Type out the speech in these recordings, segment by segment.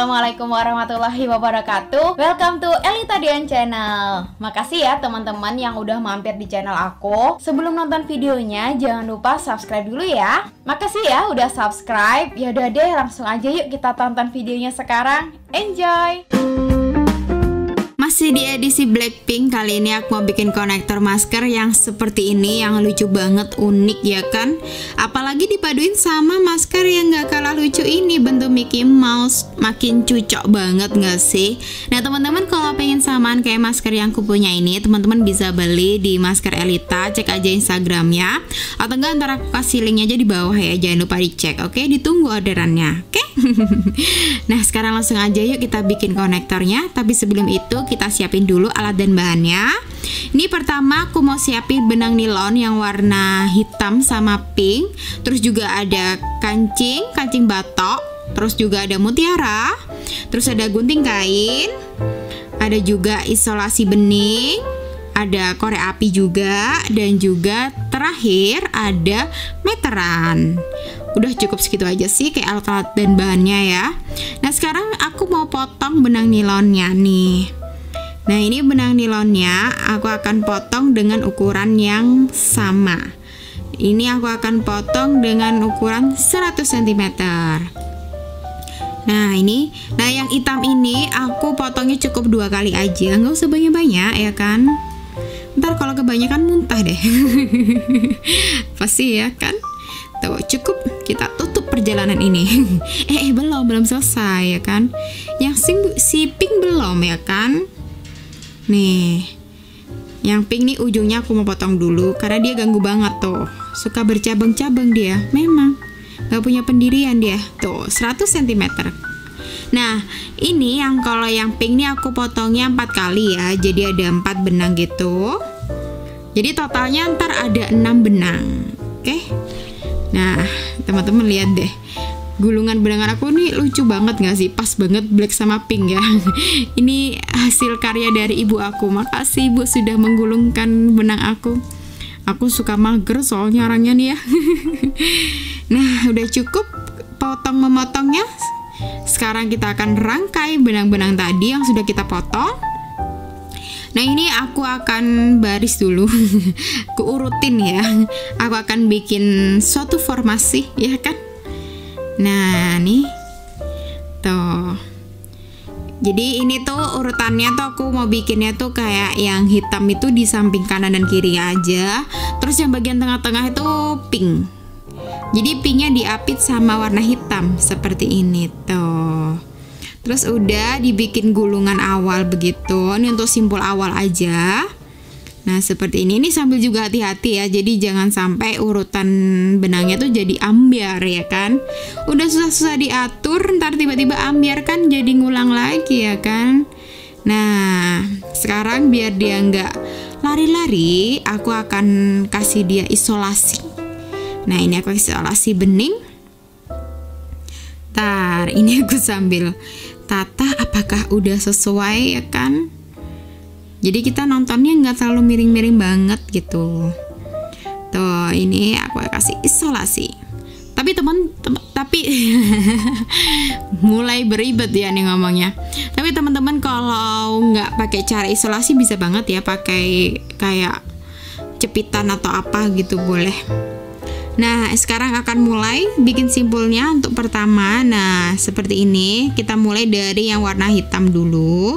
Assalamualaikum warahmatullahi wabarakatuh. Welcome to Elita Dian Channel. Makasih ya teman-teman yang udah mampir di channel aku. Sebelum nonton videonya, jangan lupa subscribe dulu ya. Makasih ya udah subscribe. Ya udah deh, langsung aja yuk kita tonton videonya sekarang. Enjoy! Masih di edisi Blackpink, kali ini aku mau bikin konektor masker yang seperti ini, yang lucu banget, unik ya kan. Apalagi dipaduin sama masker yang gak kalah lucu ini, bentuk Mickey Mouse, makin cocok banget gak sih? Nah teman-teman, kalau pengen samaan kayak masker yang aku punya ini, teman-teman bisa beli di Masker Elita, cek aja Instagramnya, atau enggak ntar aku kasih linknya aja di bawah ya, jangan lupa dicek, oke? Ditunggu orderannya, oke? Nah sekarang langsung aja yuk kita bikin konektornya, tapi sebelum itu kita siapin dulu alat dan bahannya. Ini pertama aku mau siapin benang nilon yang warna hitam sama pink, terus juga ada kancing batok, terus juga ada mutiara, terus ada gunting kain, ada juga isolasi bening, ada korek api juga, dan juga terakhir ada meteran. Udah cukup segitu aja sih kayak alat-alat dan bahannya ya. Nah sekarang aku mau potong benang nilonnya nih. Nah ini benang nilonnya aku akan potong dengan ukuran yang sama. Ini aku akan potong dengan ukuran 100 cm. Nah ini, yang hitam ini aku potongnya cukup 2 kali aja, nggak usah banyak-banyak ya kan. Ntar kalau kebanyakan muntah deh. Pasti ya kan. Tuh cukup, kita tutup perjalanan ini. belum selesai ya kan. Yang si pink belum ya kan. Nih, yang pink nih ujungnya aku mau potong dulu karena dia ganggu banget tuh. Suka bercabang-cabang dia. Memang gak punya pendirian dia. Tuh 100 cm. Nah ini yang kalau yang pink nih aku potongnya 4 kali ya. Jadi ada 4 benang gitu. Jadi totalnya ntar ada 6 benang. Oke. Nah teman-teman lihat deh, gulungan benang aku nih lucu banget gak sih? Pas banget black sama pink ya. Ini hasil karya dari ibu aku. Makasih ibu sudah menggulungkan benang aku. Aku suka mager soalnya orangnya nih ya. Nah udah cukup memotongnya. Sekarang kita akan rangkai benang-benang tadi yang sudah kita potong. Nah ini aku akan baris dulu. Aku urutin ya. Aku akan bikin suatu formasi ya kan. Nah nih tuh. Jadi ini tuh urutannya tuh aku mau bikinnya tuh kayak yang hitam itu di samping kanan dan kiri aja. Terus yang bagian tengah-tengah itu pink. Jadi pinknya diapit sama warna hitam seperti ini tuh. Terus udah dibikin gulungan awal begitu. Ini untuk simpul awal aja. Nah seperti ini sambil juga hati-hati ya. Jadi jangan sampai urutan benangnya tuh jadi ambiar ya kan. Udah susah-susah diatur, ntar tiba-tiba ambiar kan jadi ngulang lagi ya kan. Nah sekarang biar dia nggak lari-lari, aku akan kasih dia isolasi. Nah ini aku isolasi bening. Ntar ini aku sambil tata apakah udah sesuai ya kan. Jadi kita nontonnya nggak terlalu miring-miring banget gitu. Tuh ini aku kasih isolasi. Tapi tapi mulai beribet ya nih ngomongnya. Tapi teman-teman kalau nggak pakai cara isolasi bisa banget ya pakai kayak cepitan atau apa gitu boleh. Nah sekarang akan mulai bikin simpulnya untuk pertama. Nah seperti ini, kita mulai dari yang warna hitam dulu.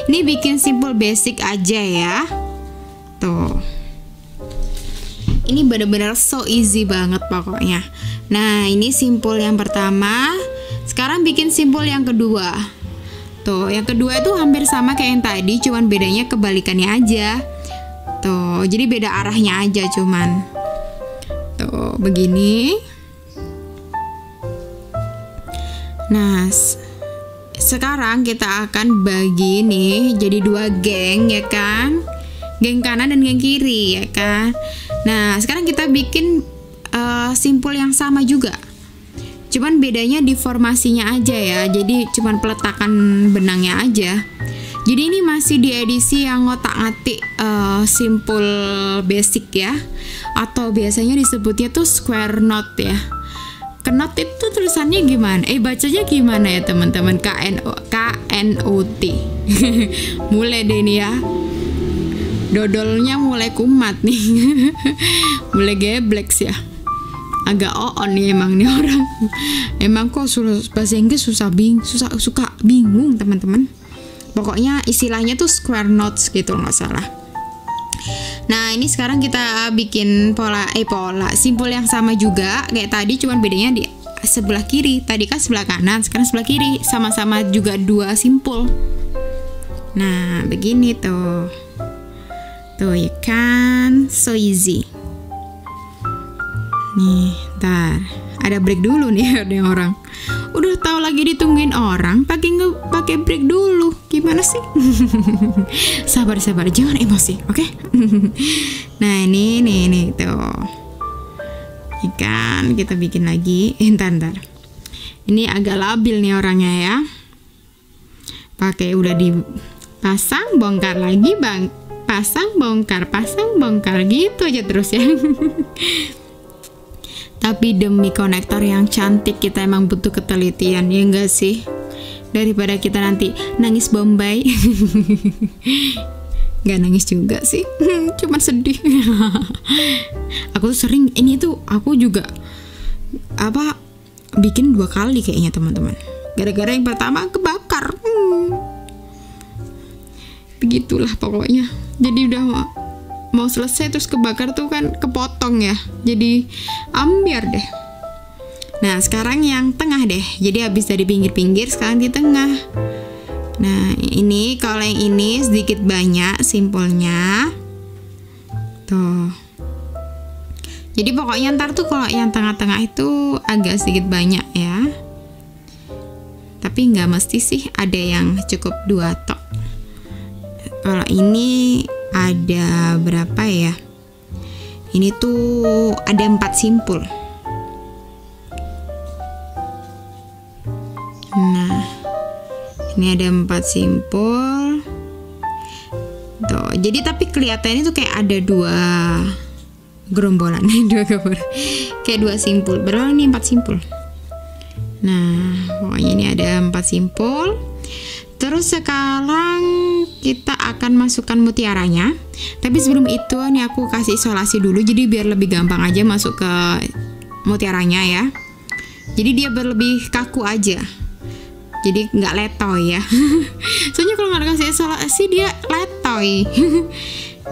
Ini bikin simpul basic aja ya. Tuh. Ini bener-bener so easy banget pokoknya. Nah ini simpul yang pertama. Sekarang bikin simpul yang kedua. Tuh yang kedua itu hampir sama kayak yang tadi, cuman bedanya kebalikannya aja. Tuh jadi beda arahnya aja cuman. Tuh begini. Nah sekarang kita akan bagi nih jadi 2 geng ya kan. Geng kanan dan geng kiri ya kan. Nah sekarang kita bikin simpul yang sama juga. Cuman bedanya di formasinya aja ya. Jadi cuman peletakan benangnya aja. Jadi ini masih di edisi yang ngotak-ngatik simpul basic ya. Atau biasanya disebutnya tuh square knot ya. Knot itu tulisannya gimana? Bacanya gimana ya teman-teman? KNOT. Mulai deh nih ya. Dodolnya mulai kumat nih. Mulai geblek sih ya. Agak on nih emang nih orang. Emang kok bahasa Inggris suka bingung teman-teman. Pokoknya istilahnya tuh square knots gitu nggak salah. Nah ini sekarang kita bikin pola simpul yang sama juga kayak tadi, cuman bedanya di sebelah kiri. Tadi kan sebelah kanan, sekarang sebelah kiri. Sama-sama juga 2 simpul. Nah begini tuh ya kan, so easy. Nih, ntar ada break dulu nih ada orang. Udah tahu lagi ditungguin orang, pakai break dulu. Gimana sih? Sabar, jangan emosi, oke? Nah, ini tuh. Ikan kita bikin lagi. Ntar. Ini agak labil nih orangnya ya. Pakai udah dipasang, bongkar lagi, Bang. Pasang, bongkar gitu aja terus ya. Tapi demi konektor yang cantik kita emang butuh ketelitian, ya enggak sih? Daripada kita nanti nangis Bombay. Nggak nangis juga sih, cuman sedih. Aku tuh sering, aku juga bikin 2 kali kayaknya teman-teman. Gara-gara yang pertama kebakar. Begitulah pokoknya. Jadi udah mau selesai terus kebakar tuh kan kepotong ya, jadi ambiar deh. Nah sekarang yang tengah deh, jadi habis dari pinggir-pinggir sekarang di tengah. Nah ini kalau yang ini sedikit banyak simpulnya tuh, jadi pokoknya ntar tuh kalau yang tengah-tengah itu agak sedikit banyak ya, tapi nggak mesti sih, ada yang cukup 2 tok. Kalau ini ada berapa ya? Ini tuh ada 4 simpul. Nah, ini ada 4 simpul. Tuh, jadi tapi kelihatannya tuh kayak ada 2 gerombolan, 2 gerombolan. Kayak 2 simpul. Berapa nih 4 simpul? Nah, pokoknya ini ada 4 simpul. Terus sekarang kita akan masukkan mutiaranya. Tapi sebelum itu nih aku kasih isolasi dulu, jadi biar lebih gampang aja masuk ke mutiaranya ya. Jadi dia lebih kaku aja, jadi nggak letoy ya. Soalnya kalau nggak kasih isolasi dia letoy.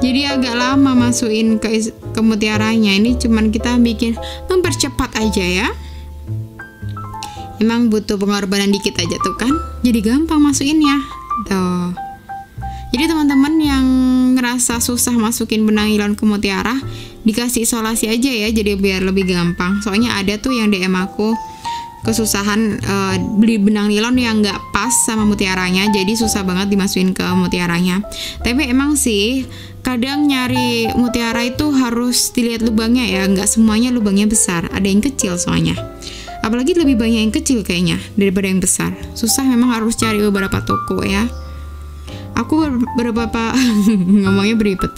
Jadi agak lama masukin ke mutiaranya. Ini cuman kita bikin mempercepat aja ya. Emang butuh pengorbanan dikit aja tuh kan, jadi gampang masukinnya tuh. Jadi teman-teman yang ngerasa susah masukin benang nilon ke mutiara, dikasih isolasi aja ya, jadi biar lebih gampang. Soalnya ada tuh yang DM aku kesusahan beli benang nilon yang nggak pas sama mutiaranya, jadi susah banget dimasukin ke mutiaranya. Tapi emang sih kadang nyari mutiara itu harus dilihat lubangnya ya, nggak semuanya lubangnya besar, ada yang kecil soalnya. Apalagi lebih banyak yang kecil kayaknya daripada yang besar. Susah memang, harus cari beberapa toko ya. Aku ngomongnya beribet.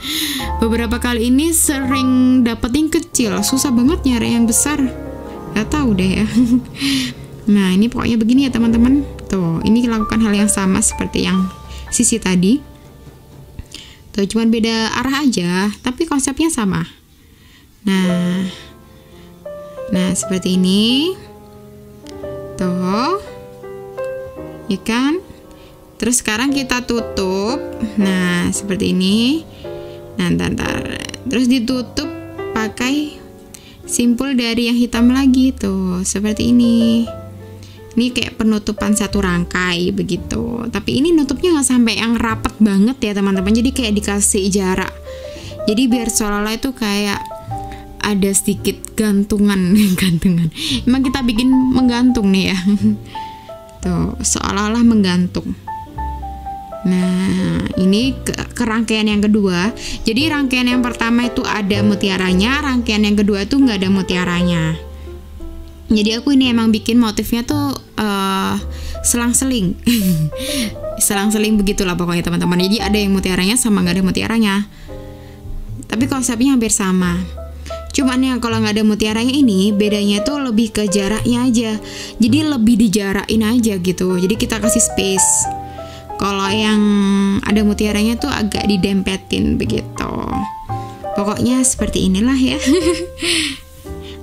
Beberapa kali ini sering dapet yang kecil, susah banget nyari yang besar. Gak tahu deh ya. Nah ini pokoknya begini ya teman-teman. Tuh, ini lakukan hal yang sama seperti yang sisi tadi. Tuh, cuman beda arah aja, tapi konsepnya sama. Nah seperti ini. Tuh, ya kan? Terus sekarang kita tutup. Nah seperti ini. Nah ntar. Terus ditutup pakai simpul dari yang hitam lagi tuh, seperti ini. Ini kayak penutupan satu rangkai begitu. Tapi ini nutupnya nggak sampai yang rapat banget ya teman-teman. Jadi kayak dikasih jarak. Jadi biar seolah-olah itu kayak ada sedikit gantungan. Emang kita bikin menggantung nih ya. Tuh, seolah-olah menggantung. Nah, ini ke rangkaian yang kedua. Jadi rangkaian yang pertama itu ada mutiaranya, rangkaian yang kedua itu nggak ada mutiaranya. Jadi aku ini emang bikin motifnya tuh selang-seling. Selang-seling begitulah pokoknya teman-teman. Jadi ada yang mutiaranya sama nggak ada mutiaranya. Tapi konsepnya hampir sama. Cuman yang kalau nggak ada mutiaranya ini bedanya tuh lebih ke jaraknya aja. Jadi lebih dijarakin aja gitu. Jadi kita kasih space. Kalau yang ada mutiaranya tuh agak didempetin begitu. Pokoknya seperti inilah ya.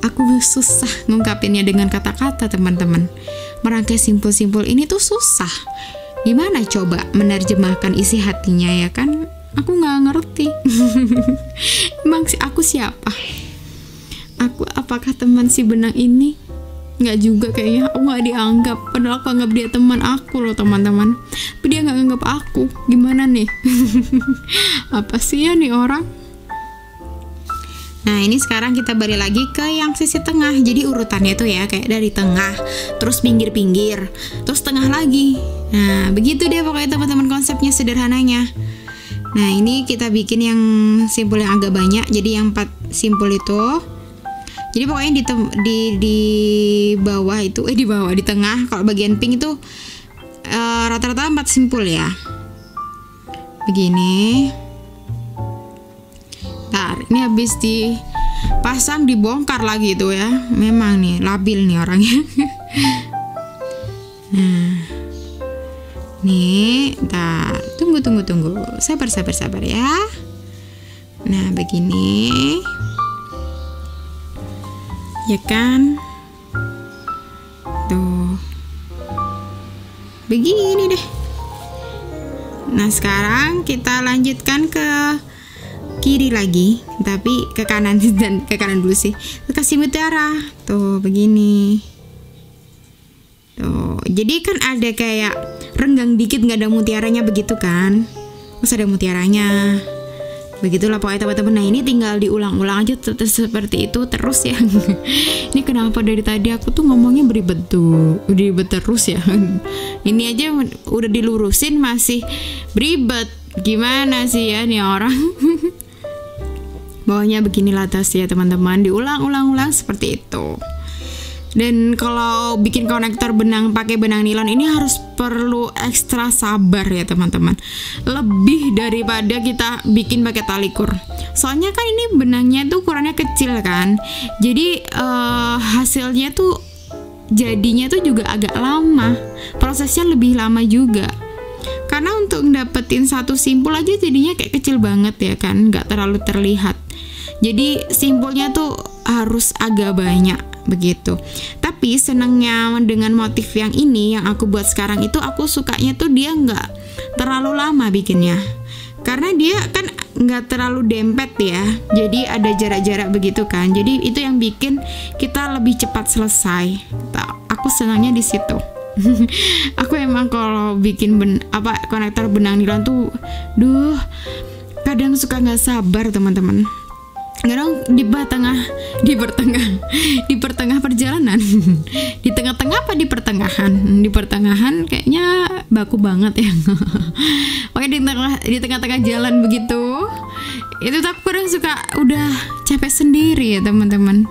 Aku susah ngungkapinnya dengan kata-kata, teman-teman. Merangkai simpul-simpul ini tuh susah. Gimana coba menerjemahkan isi hatinya ya kan? Aku nggak ngerti. Emang aku siapa? Aku apakah teman si benang ini? Nggak juga kayaknya. Aku nggak dianggap. Padahal aku anggap dia teman aku loh, teman-teman. Tapi dia nggak anggap aku. Gimana nih? Apa sih ya nih orang? Nah, ini sekarang kita balik lagi ke yang sisi tengah. Jadi urutannya tuh ya kayak dari tengah, terus pinggir-pinggir, terus tengah lagi. Nah, begitu deh pokoknya teman-teman konsepnya sederhananya. Nah, ini kita bikin yang simpul yang agak banyak. Jadi yang 4 simpul itu. Jadi pokoknya di bawah itu di tengah kalau bagian pink itu rata-rata 4 simpul ya. Begini. Ntar, ini habis dipasang dibongkar lagi tuh ya. Memang nih labil nih orangnya. Nah, nih, ntar tunggu. Sabar ya. Nah, begini. Ya kan? Tuh. Begini deh. Nah, sekarang kita lanjutkan ke kiri lagi, tapi ke kanan dan ke kanan dulu sih. Kasih mutiara. Tuh, begini. Tuh, jadi kan ada kayak renggang dikit nggak ada mutiaranya begitu kan? Terus ada mutiaranya. Begitulah pokoknya teman-teman. Nah, ini tinggal diulang-ulang aja seperti itu terus ya. Ini kenapa dari tadi aku tuh ngomongnya beribet terus ya. Ini aja udah dilurusin masih beribet. Gimana sih ya nih orang? Bawahnya beginilah tas ya teman-teman, diulang-ulang seperti itu. Dan kalau bikin konektor benang pakai benang nilon ini harus perlu ekstra sabar ya teman-teman. Lebih daripada kita bikin pakai tali kur. Soalnya kan ini benangnya tuh ukurannya kecil kan. Jadi hasilnya tuh jadinya tuh juga agak lama. Prosesnya lebih lama juga. Karena untuk dapetin satu simpul aja jadinya kayak kecil banget ya kan, nggak terlalu terlihat. Jadi simpulnya tuh harus agak banyak begitu. Tapi senangnya dengan motif yang ini yang aku buat sekarang itu aku sukanya tuh dia nggak terlalu lama bikinnya. Karena dia kan nggak terlalu dempet ya. Jadi ada jarak-jarak begitu kan. Jadi itu yang bikin kita lebih cepat selesai. Aku senangnya di situ. Aku emang kalau bikin konektor benang nilon tuh kadang suka nggak sabar teman-teman. Kadang di pertengah perjalanan. Di tengah-tengah apa di pertengahan? Di pertengahan kayaknya baku banget ya. Oke, di tengah-tengah jalan begitu. Itu aku kadang suka udah capek sendiri ya teman-teman.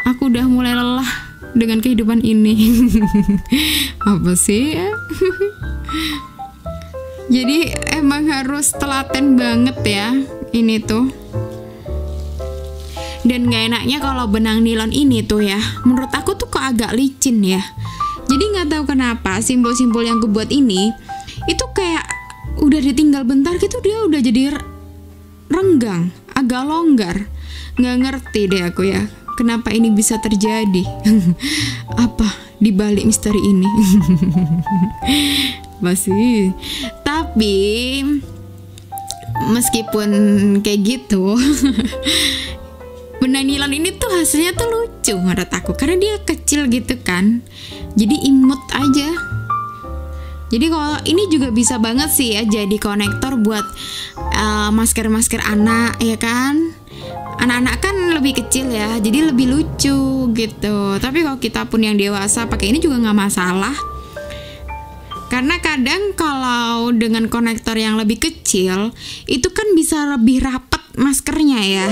Aku udah mulai lelah dengan kehidupan ini. Apa sih ya? Jadi emang harus telaten banget ya ini tuh. Dan gak enaknya kalau benang nilon ini tuh ya, menurut aku tuh kok agak licin ya. Jadi gak tahu kenapa simbol-simbol yang gue buat ini itu kayak udah ditinggal bentar gitu dia udah jadi renggang, agak longgar. Gak ngerti deh aku ya, kenapa ini bisa terjadi. Apa dibalik misteri ini? Masih. Tapi meskipun kayak gitu, benang nilon ini tuh hasilnya tuh lucu menurut aku karena dia kecil gitu kan, jadi imut aja. Jadi kalau ini juga bisa banget sih ya jadi konektor buat masker-masker anak ya kan. Anak-anak kan lebih kecil ya, jadi lebih lucu gitu. Tapi kalau kita pun yang dewasa pakai ini juga nggak masalah. Karena kadang kalau dengan konektor yang lebih kecil itu kan bisa lebih rapat maskernya ya.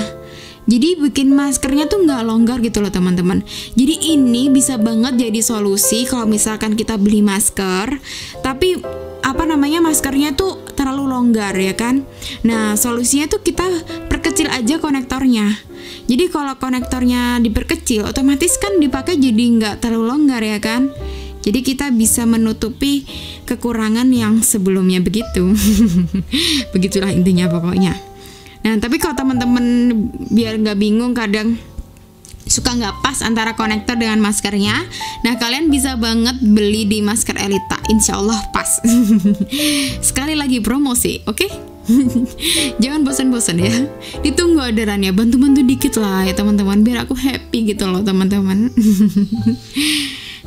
Jadi bikin maskernya tuh nggak longgar gitu loh teman-teman. Jadi ini bisa banget jadi solusi kalau misalkan kita beli masker, tapi maskernya tuh terlalu longgar ya kan. Nah solusinya tuh kita diperkecil aja konektornya. Jadi kalau konektornya diperkecil, otomatis kan dipakai jadi nggak terlalu longgar ya kan. Jadi kita bisa menutupi kekurangan yang sebelumnya begitu. Begitulah intinya pokoknya. Nah, tapi kalau teman-teman biar nggak bingung kadang suka nggak pas antara konektor dengan maskernya, nah kalian bisa banget beli di Masker Elita, insya Allah pas. Sekali lagi promosi, oke? Jangan bosan-bosan ya, ditunggu orderannya, bantu-bantu dikit lah ya teman-teman, biar aku happy gitu loh teman-teman.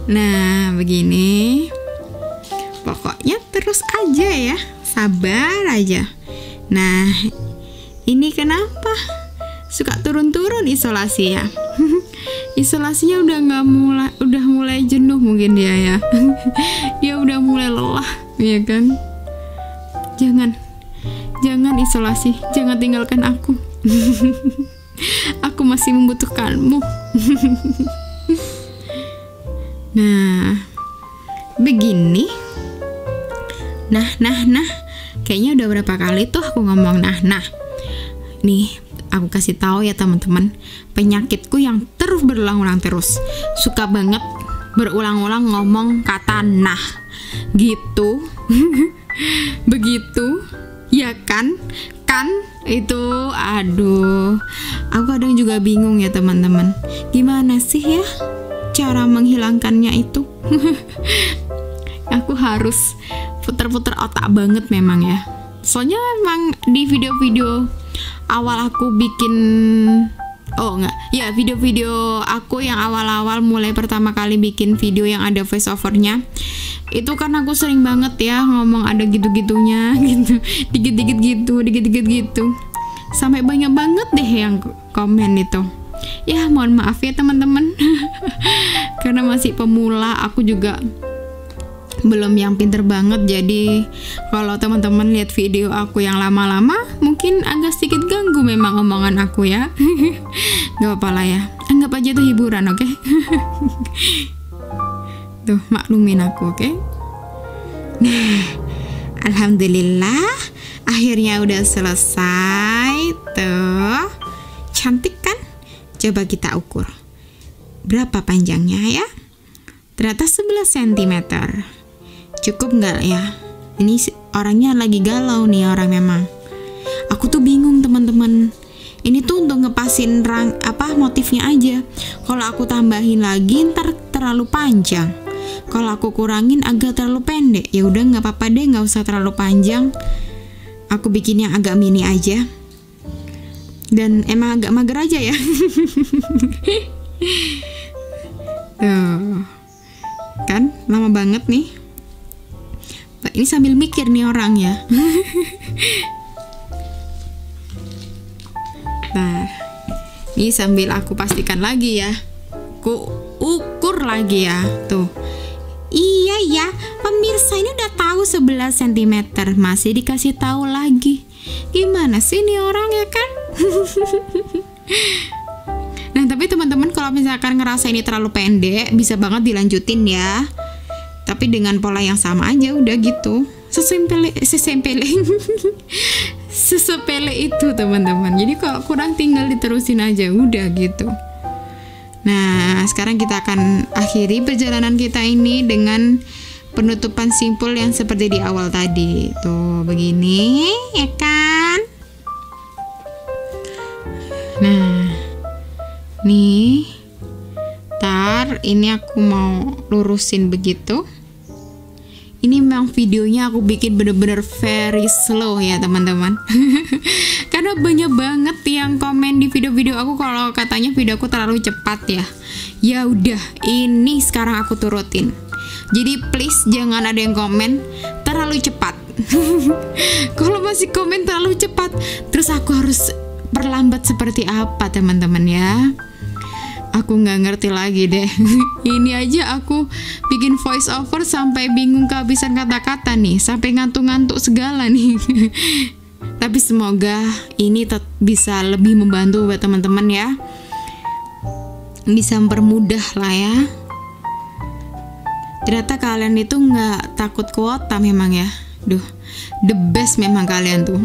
Nah begini, pokoknya terus aja ya, sabar aja. Nah ini kenapa suka turun-turun isolasi ya? Isolasinya udah mulai jenuh mungkin dia ya. Dia udah mulai lelah ya kan. Jangan isolasi, jangan tinggalkan aku. Aku masih membutuhkanmu. Nah begini. Nah kayaknya udah berapa kali tuh aku ngomong nah. Nih aku kasih tahu ya teman-teman, penyakitku yang terus berulang-ulang terus, suka banget berulang-ulang ngomong kata nah gitu. Begitu ya kan itu, aduh, aku kadang juga bingung ya teman-teman, gimana sih ya cara menghilangkannya itu. Aku harus putar-putar otak banget memang ya, soalnya memang di video-video awal aku bikin, video-video aku yang awal-awal mulai pertama kali bikin video yang ada voice overnya, itu kan aku sering banget ya ngomong ada gitu-gitunya gitu, dikit-dikit gitu, sampai banyak banget deh yang komen itu. Ya mohon maaf ya teman-teman. Karena masih pemula, aku juga belum yang pinter banget, jadi kalau teman-teman lihat video aku yang lama-lama mungkin agak sedikit ganggu memang omongan aku ya. Gak apa-apa lah ya, anggap aja itu hiburan, oke? Tuh maklumin aku, oke? Nah alhamdulillah akhirnya udah selesai tuh, cantik kan? Coba kita ukur berapa panjangnya ya. Ternyata 11 cm. Cukup nggak ya? Ini orangnya lagi galau nih orang memang. Aku tuh bingung teman-teman. Ini tuh untuk ngepasin motifnya aja. Kalau aku tambahin lagi ntar terlalu panjang. Kalau aku kurangin agak terlalu pendek. Ya udah nggak apa-apa deh, nggak usah terlalu panjang. Aku bikin yang agak mini aja. Dan emang agak mager aja ya. Tuh. Kan lama banget nih. Ini sambil mikir nih orang ya. Nah, ini sambil aku pastikan lagi ya, aku ukur lagi ya. Tuh. Iya ya, pemirsa ini udah tahu 11 cm, masih dikasih tahu lagi. Gimana sih nih orang ya kan? Nah, tapi teman-teman kalau misalkan ngerasa ini terlalu pendek, bisa banget dilanjutin ya. Tapi dengan pola yang sama aja, udah gitu. Sesepele itu teman-teman. Jadi kalau kurang tinggal diterusin aja, udah gitu. Nah, sekarang kita akan akhiri perjalanan kita ini dengan penutupan simpul yang seperti di awal tadi. Tuh, begini, ya kan? Nah, nih, ini aku mau lurusin begitu. Ini memang videonya aku bikin bener-bener very slow ya teman-teman. Karena banyak banget yang komen di video-video aku kalau katanya videoku terlalu cepat ya. Ya udah, ini sekarang aku turutin. Jadi please jangan ada yang komen terlalu cepat. Kalau masih komen terlalu cepat, terus aku harus perlambat seperti apa teman-teman ya? Aku nggak ngerti lagi deh. Ini aja aku bikin voice over sampai bingung kehabisan kata-kata nih, sampai ngantuk-ngantuk segala nih. Tapi semoga ini bisa lebih membantu buat teman-teman ya, bisa mempermudah lah ya. Ternyata kalian itu nggak takut kuota memang ya. Duh, the best memang kalian tuh.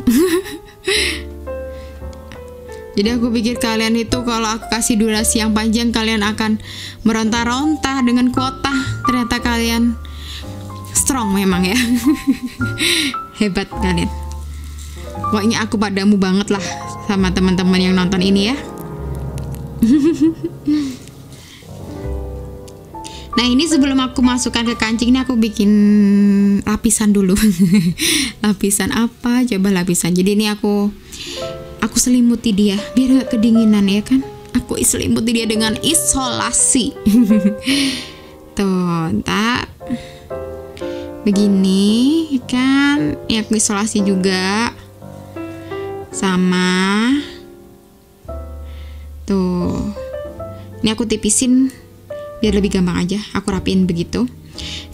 Jadi aku pikir kalian itu kalau aku kasih durasi yang panjang kalian akan meronta-ronta dengan kuota. Ternyata kalian strong memang ya. Hebat kalian. Pokoknya aku padamu banget lah sama teman-teman yang nonton ini ya. Nah ini sebelum aku masukkan ke kancing ini aku bikin lapisan dulu. Lapisan apa? Coba lapisan. Jadi ini aku selimuti dia biar gak kedinginan ya kan. Aku selimuti dia dengan isolasi. Tuh, tak begini kan. Ya aku isolasi juga. Sama. Tuh. Ini aku tipisin biar lebih gampang aja. Aku rapiin begitu.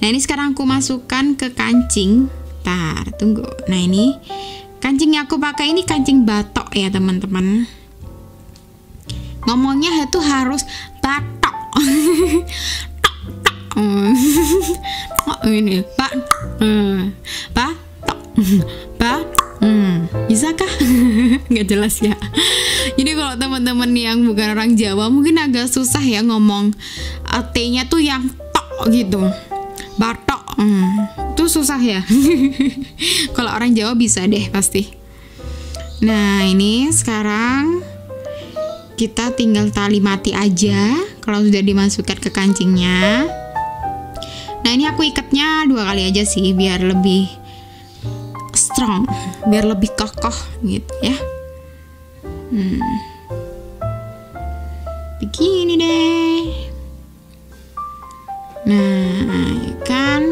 Nah ini sekarang aku masukkan ke kancing. Tar, tunggu. Nah ini kancing yang aku pakai ini kancing batok ya teman-teman. Ngomongnya itu harus batok. Ini batok. Bisakah? Nggak jelas ya. Jadi kalau teman-teman yang bukan orang Jawa mungkin agak susah ya ngomong T-nya tuh yang tok gitu. Batok. Itu susah ya. Kalau orang Jawa bisa deh pasti. Nah ini sekarang kita tinggal tali mati aja kalau sudah dimasukkan ke kancingnya. Nah ini aku ikatnya 2 kali aja sih biar lebih strong, biar lebih kokoh gitu ya. Begini deh. Nah ya kan.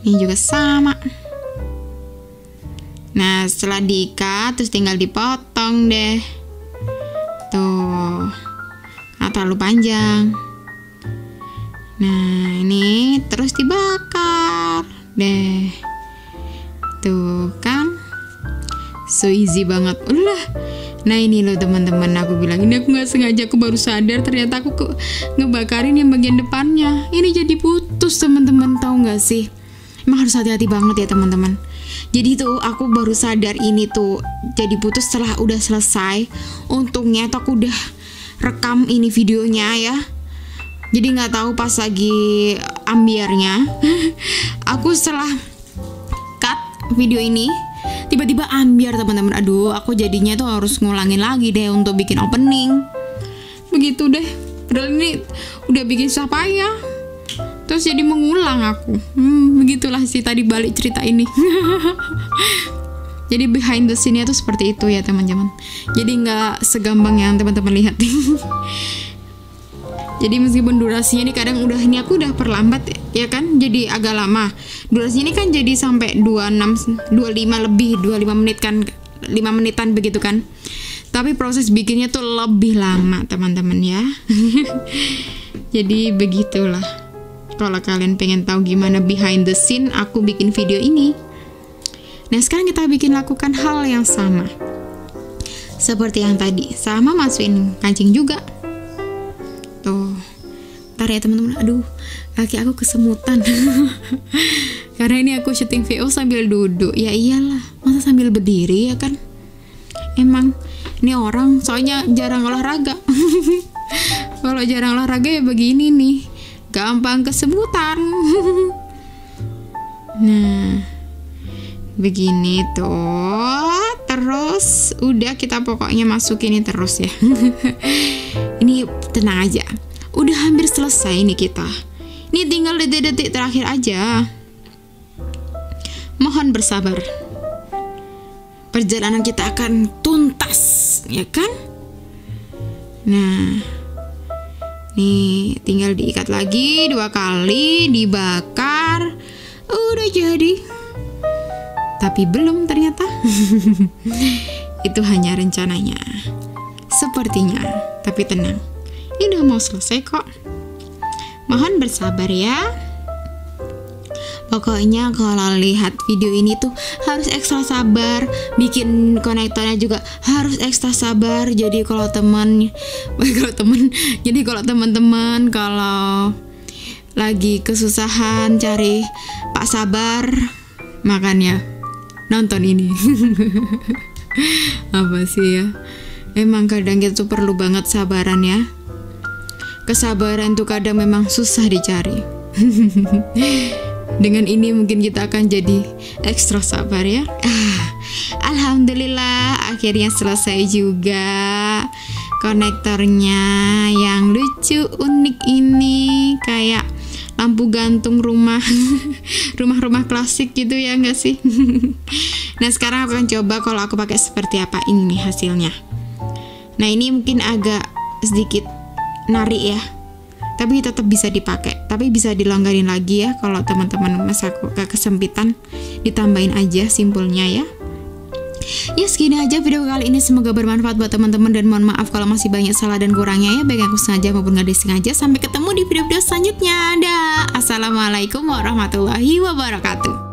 Ini juga sama. Nah setelah diikat terus tinggal dipotong deh. Tuh, nggak terlalu panjang. Nah ini terus dibakar deh. Tuh kan, so easy banget. Udah. Nah ini loh teman-teman, aku bilang ini aku nggak sengaja, aku baru sadar ternyata aku ngebakarin yang bagian depannya. Ini jadi putus teman-teman, tahu nggak sih? Emang harus hati-hati banget ya teman-teman. Jadi tuh aku baru sadar ini tuh jadi putus setelah udah selesai. Untungnya tuh aku udah rekam ini videonya ya. Jadi nggak tahu pas lagi ambiarnya. Aku setelah cut video ini tiba-tiba ambiar teman-teman. Aduh, aku jadinya tuh harus ngulangin lagi deh untuk bikin opening. Begitu deh. Padahal ini udah bikin susah payah. Terus jadi mengulang aku. Begitulah sih tadi balik cerita ini. Jadi behind the scene-nya tuh seperti itu ya teman-teman. Jadi nggak segampang yang teman-teman lihat. Jadi meskipun durasinya ini kadang ini aku udah perlambat ya kan, jadi agak lama. Durasinya ini kan jadi sampai 25 menit kan, 5 menitan begitu kan. Tapi proses bikinnya tuh lebih lama teman-teman ya. Jadi begitulah. Kalau kalian pengen tahu gimana behind the scene aku bikin video ini. Nah sekarang kita lakukan hal yang sama. Seperti yang tadi, sama masukin kancing juga. Tuh, ntar ya teman-teman. Aduh, kaki aku kesemutan. Karena ini aku syuting VO sambil duduk. Ya iyalah, masa sambil berdiri ya kan. Emang ini orang soalnya jarang olahraga. Kalau jarang olahraga ya begini nih, gampang kesemutan. Nah, begini tuh. Terus udah kita pokoknya masukin ini terus ya. Ini tenang aja, udah hampir selesai nih kita. Ini tinggal detik-detik terakhir aja. Mohon bersabar. Perjalanan kita akan tuntas, ya kan? Nah, nih tinggal diikat lagi 2 kali, dibakar, udah jadi. Tapi belum ternyata. Itu hanya rencananya. Sepertinya, tapi tenang. Ini udah mau selesai kok. Mohon bersabar ya. Pokoknya kalau lihat video ini tuh harus ekstra sabar. Bikin konektornya juga harus ekstra sabar. Jadi kalau teman-teman kalau lagi kesusahan cari Pak Sabar, makanya nonton ini. Apa sih ya? Emang kadang kita tuh perlu banget sabaran ya. Kesabaran tuh kadang memang susah dicari. Dengan ini mungkin kita akan jadi ekstra sabar ya. Alhamdulillah akhirnya selesai juga konektornya yang lucu unik ini, kayak lampu gantung rumah rumah-rumah klasik gitu ya nggak sih? Nah sekarang aku akan coba kalau aku pakai seperti apa ini nih hasilnya. Nah ini mungkin agak sedikit narik ya, tapi tetap bisa dipakai, tapi bisa dilonggarin lagi ya kalau teman-teman masa kesempitan, ditambahin aja simpulnya ya. Ya segini aja video kali ini, semoga bermanfaat buat teman-teman dan mohon maaf kalau masih banyak salah dan kurangnya ya, baik aku sengaja maupun nggak disengaja. Sampai ketemu di video-video selanjutnya. Dah. Assalamualaikum warahmatullahi wabarakatuh.